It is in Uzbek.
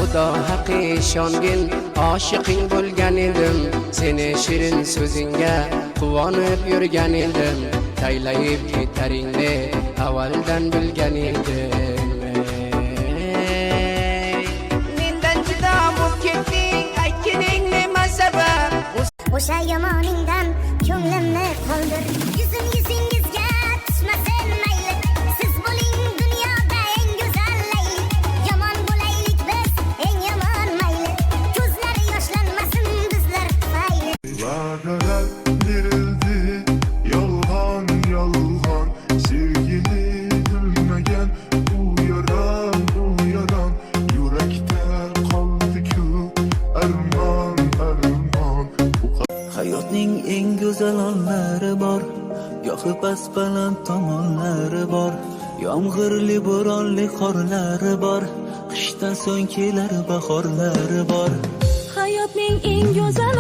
Xudo haqqi ishongin oshiqing bo'lgan edim, seni shirin so'zingga quvonib yurgan edim, taylayib ketaringni avvaldan bilgan edim. Mendan judo bo'lib ketding, aytganing nima sabab? O'sha yomoningdan ko'nglimni qoldir. Yuzingizga tushmasin mayli. Siz bo'ling dunyoda eng go'zal layli. Yomon bo'laylik biz eng yomon mayli. Ko'zlari yoshlanmasin bizlar tufayli. Va'dalar berildi, yolg'on yolg'on. Sevgili bilmagan bu yaram yurakda qoldi-ku armon. Hayotning eng go'zal onlari bor, yo'qi past-baland tomonlari bor, yomg'irli bo'ronli qorlari bor, qishdan so'ng kelar bahorlari bor. Hayotning eng go'zal